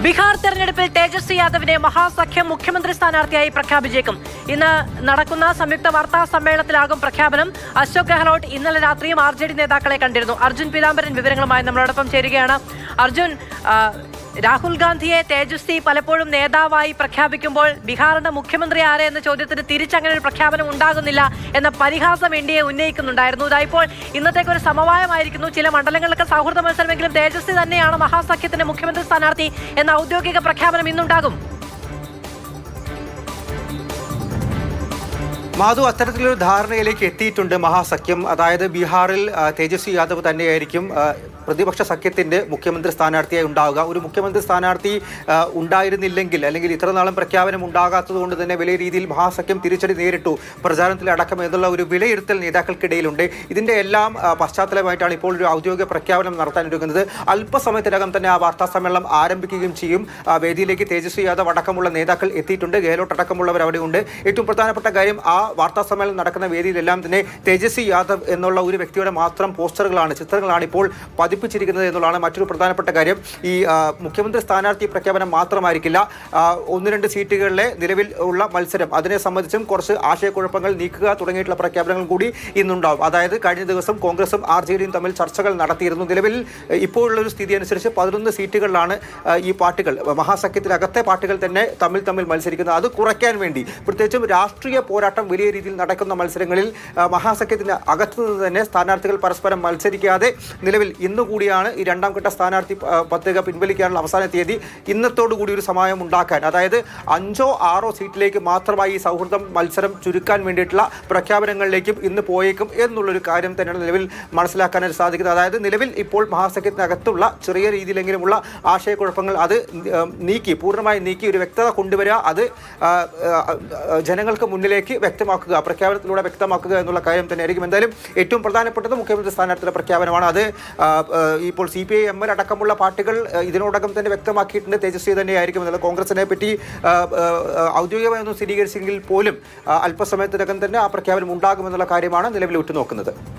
ബീഹാർ തെരഞ്ഞെടുപ്പിൽ തേജസ്വി യാദവിനെ മഹാസഖ്യം മുഖ്യമന്ത്രി സ്ഥാനാർത്ഥിയായി പ്രഖ്യാപിച്ചേക്കും. ഇന്ന് നടക്കുന്ന സംയുക്ത വാർത്താ സമ്മേളനത്തിലാകും പ്രഖ്യാപനം. അശോക് ഗെഹ്ലോട്ട് ഇന്നലെ രാത്രിയും RJD നേതാക്കളെ കണ്ടിരുന്നു. അർജുൻ പീതാംബരൻ വിവരങ്ങളുമായി നമ്മളോടൊപ്പം ചേരുകയാണ്. അർജുൻ, രാഹുൽ ഗാന്ധിയെ തേജസ്വി പലപ്പോഴും നേതാവായി പ്രഖ്യാപിക്കുമ്പോൾ ബീഹാറിന്റെ മുഖ്യമന്ത്രി ആരെ എന്ന ചോദ്യത്തിന് തിരിച്ചങ്ങനെ ഒരു പ്രഖ്യാപനം ഉണ്ടാകുന്നില്ല എന്ന പരിഹാസം എൻഡിഎ ഉന്നയിക്കുന്നുണ്ടായിരുന്നു. ഇതായപ്പോൾ ഇന്നത്തേക്ക് ഒരു സമവായമായിരിക്കുന്നു. ചില മണ്ഡലങ്ങളിലൊക്കെ സൗഹൃദ മത്സരമെങ്കിലും തേജസ്വി തന്നെയാണ് മഹാസഖ്യത്തിന്റെ മുഖ്യമന്ത്രി സ്ഥാനാർത്ഥി എന്ന ഔദ്യോഗിക പ്രഖ്യാപനം ഇന്നുണ്ടാകും. മാധു, അത്തരത്തിലൊരു ധാരണയിലേക്ക് എത്തിയിട്ടുണ്ട് മഹാസഖ്യം. അതായത് ബീഹാറിൽ തേജസ്വി യാദവ് തന്നെയായിരിക്കും പ്രതിപക്ഷ സഖ്യത്തിന്റെ മുഖ്യമന്ത്രി സ്ഥാനാർത്ഥിയായി ഉണ്ടാവുക. ഒരു മുഖ്യമന്ത്രി സ്ഥാനാർത്ഥി ഉണ്ടായിരുന്നില്ലെങ്കിൽ, അല്ലെങ്കിൽ ഇത്രനാളും പ്രഖ്യാപനം ഉണ്ടാകാത്തത് കൊണ്ട് തന്നെ വലിയ രീതിയിൽ മഹാസഖ്യം തിരിച്ചടി നേരിട്ടു പ്രചാരണത്തിലടക്കം എന്നുള്ള ഒരു വിലയിരുത്തൽ നേതാക്കൾക്കിടയിലുണ്ട്. ഇതിന്റെ എല്ലാം പശ്ചാത്തലമായിട്ടാണ് ഇപ്പോൾ ഒരു ഔദ്യോഗിക പ്രഖ്യാപനം നടത്താനൊരുങ്ങുന്നത്. അല്പസമയത്തിനകം തന്നെ ആ വാർത്താ സമ്മേളനം ആരംഭിക്കുകയും ചെയ്യും. വേദിയിലേക്ക് തേജസ്വി യാദവ് അടക്കമുള്ള നേതാക്കൾ എത്തിയിട്ടുണ്ട്. ഗെഹ്ലോട്ട് അടക്കമുള്ളവർ അവിടെയുണ്ട്. ഏറ്റവും പ്രധാനപ്പെട്ട കാര്യം, ആ വാർത്താ സമ്മേളനം നടക്കുന്ന വേദിയിലെല്ലാം തന്നെ തേജസ്വി യാദവ് എന്നുള്ള ഒരു വ്യക്തിയുടെ മാത്രം പോസ്റ്ററുകളാണ്, ചിത്രങ്ങളാണ് ഇപ്പോൾ പതിപ്പിച്ചിരിക്കുന്നത് എന്നുള്ളതാണ് മറ്റൊരു പ്രധാനപ്പെട്ട കാര്യം. ഈ മുഖ്യമന്ത്രി സ്ഥാനാർത്ഥി പ്രഖ്യാപനം മാത്രമായിരിക്കില്ല, 1-2 സീറ്റുകളിലെ നിലവിൽ ഉള്ള മത്സരം, അതിനെ സംബന്ധിച്ചും കുറച്ച് ആശയക്കുഴപ്പങ്ങൾ നീക്കുക തുടങ്ങിയിട്ടുള്ള പ്രഖ്യാപനങ്ങൾ കൂടി ഇന്നുണ്ടാവും. അതായത് കഴിഞ്ഞ ദിവസം കോൺഗ്രസും RJDയും തമ്മിൽ ചർച്ചകൾ നടത്തിയിരുന്നു. നിലവിൽ ഇപ്പോഴുള്ളൊരു സ്ഥിതി അനുസരിച്ച് 11 സീറ്റുകളിലാണ് ഈ പാർട്ടികൾ, മഹാസഖ്യത്തിനകത്തെ പാർട്ടികൾ തന്നെ തമ്മിൽ മത്സരിക്കുന്നത്. അത് കുറയ്ക്കാൻ വേണ്ടി, പ്രത്യേകിച്ചും രാഷ്ട്രീയ പോരാട്ടം വലിയ രീതിയിൽ നടക്കുന്ന മത്സരങ്ങളിൽ മഹാസഖ്യത്തിന് അകത്തുനിന്ന് തന്നെ സ്ഥാനാർത്ഥികൾ പരസ്പരം മത്സരിക്കാതെ നിലവിൽ ഇന്നുകൂടിയാണ് ഈ രണ്ടാം ഘട്ട സ്ഥാനാർത്ഥി പത്രിക പിൻവലിക്കാനുള്ള അവസാന തീയതി. ഇന്നത്തോടു കൂടി ഒരു സമയം ഉണ്ടാക്കാൻ, അതായത് 5-6 സീറ്റിലേക്ക് മാത്രമായി ഈ സൗഹൃദം മത്സരം ചുരുക്കാൻ വേണ്ടിയിട്ടുള്ള പ്രഖ്യാപനങ്ങളിലേക്കും ഇന്ന് പോയേക്കും എന്നുള്ളൊരു കാര്യം തന്നെയാണ് നിലവിൽ മനസ്സിലാക്കാനായിട്ട് സാധിക്കുന്നത്. അതായത് നിലവിൽ ഇപ്പോൾ മഹാസഖ്യത്തിനകത്തുള്ള ചെറിയ രീതിയിലെങ്കിലുമുള്ള ആശയക്കുഴപ്പങ്ങൾ അത് പൂർണ്ണമായി നീക്കി ഒരു വ്യക്തത കൊണ്ടുവരിക, അത് ജനങ്ങൾക്ക് മുന്നിലേക്ക് വ്യക്തമാക്കുക, പ്രഖ്യാപനത്തിലൂടെ വ്യക്തമാക്കുക എന്നുള്ള കാര്യം തന്നെയായിരിക്കും. എന്തായാലും ഏറ്റവും പ്രധാനപ്പെട്ടത് മുഖ്യമന്ത്രി സ്ഥാനാർത്ഥിയുടെ പ്രഖ്യാപനമാണ്. അത് ഇപ്പോൾ CPI, ML അടക്കമുള്ള പാർട്ടികൾ ഇതിനോടകം തന്നെ വ്യക്തമാക്കിയിട്ടുണ്ട് തേജസ്വി തന്നെയായിരിക്കും എന്നുള്ളത്. കോൺഗ്രസിനെ പറ്റി ഔദ്യോഗികമായൊന്നും സ്ഥിരീകരിച്ചെങ്കിൽ പോലും അല്പസമയത്തിനകം തന്നെ ആ പ്രഖ്യാപനം ഉണ്ടാകുമെന്നുള്ള കാര്യമാണ് നിലവിൽ ഉറ്റുനോക്കുന്നത്.